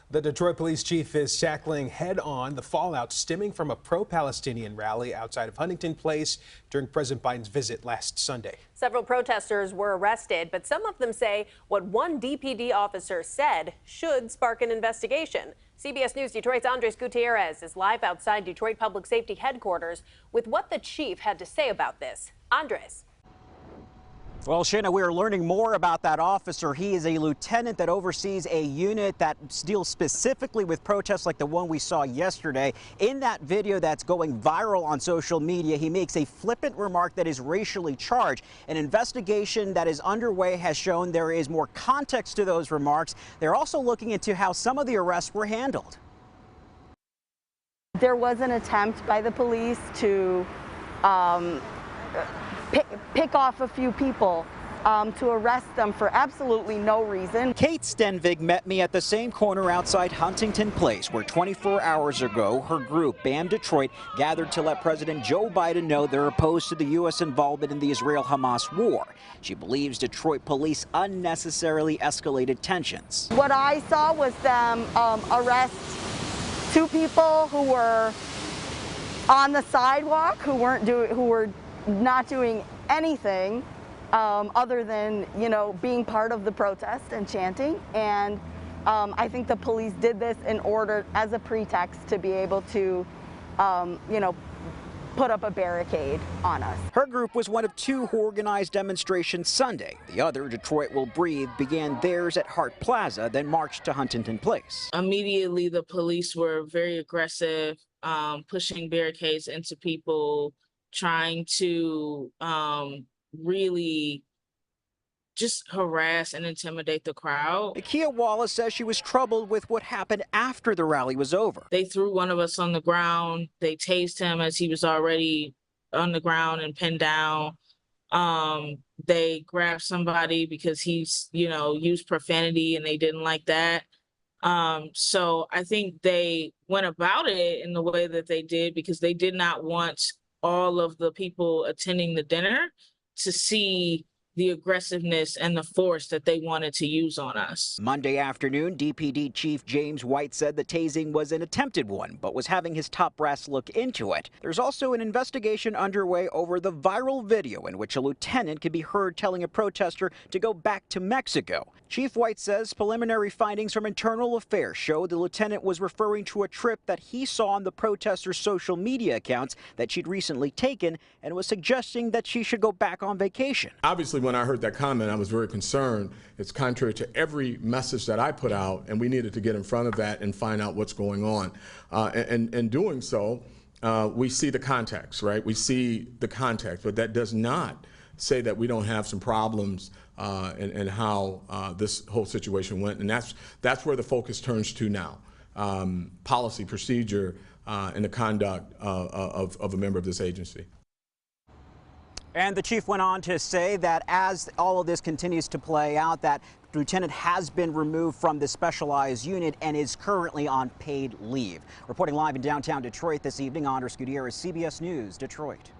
The Detroit police chief is tackling head-on the fallout stemming from a pro-Palestinian rally outside of Huntington Place during President Biden's visit last Sunday. Several protesters were arrested, but some of them say what one DPD officer said should spark an investigation. CBS News Detroit's Andres Gutierrez is live outside Detroit Public Safety Headquarters with what the chief had to say about this. Andres. Well, Shanna, we are learning more about that officer. He is a lieutenant that oversees a unit that deals specifically with protests like the one we saw yesterday. In that video that's going viral on social media, he makes a flippant remark that is racially charged. An investigation that is underway has shown there is more context to those remarks. They're also looking into how some of the arrests were handled. There was an attempt by the police to pick off a few people to arrest them for absolutely no reason. Kate Stenvig met me at the same corner outside Huntington Place, where 24 hours ago, her group, BAM Detroit, gathered to let President Joe Biden know they're opposed to the U.S. involvement in the Israel-Hamas war. She believes Detroit police unnecessarily escalated tensions. What I saw was them arrest two people who were on the sidewalk, who were not doing anything other than, being part of the protest and chanting. And I think the police did this in order, as a pretext, to be able to, put up a barricade on us. Her group was one of two who organized demonstrations Sunday. The other, Detroit Will Breathe, began theirs at Hart Plaza, then marched to Huntington Place. Immediately, the police were very aggressive, pushing barricades into people, trying to really just harass and intimidate the crowd. Nakia Wallace says she was troubled with what happened after the rally was over. They threw one of us on the ground. They tased him as he was already on the ground and pinned down. They grabbed somebody because he's, used profanity and they didn't like that. So I think they went about it in the way that they did because they did not want all of the people attending the dinner to see the aggressiveness and the force that they wanted to use on us. Monday afternoon, DPD Chief James White said the tasing was an attempted one, but was having his top brass look into it. There's also an investigation underway over the viral video in which a lieutenant could be heard telling a protester to go back to Mexico. Chief White says preliminary findings from internal affairs show the lieutenant was referring to a trip that he saw on the protester's social media accounts that she'd recently taken and was suggesting that she should go back on vacation. Obviously, when I heard that comment, I was very concerned. It's contrary to every message that I put out, and we needed to get in front of that and find out what's going on. And doing so, we see the context, right? We see the context, but that does not say that we don't have some problems in how this whole situation went. And that's where the focus turns to now. Policy, procedure, and the conduct of a member of this agency. And the chief went on to say that as all of this continues to play out, that the lieutenant has been removed from the specialized unit and is currently on paid leave. Reporting live in downtown Detroit this evening, Andres Gutierrez, CBS News, Detroit.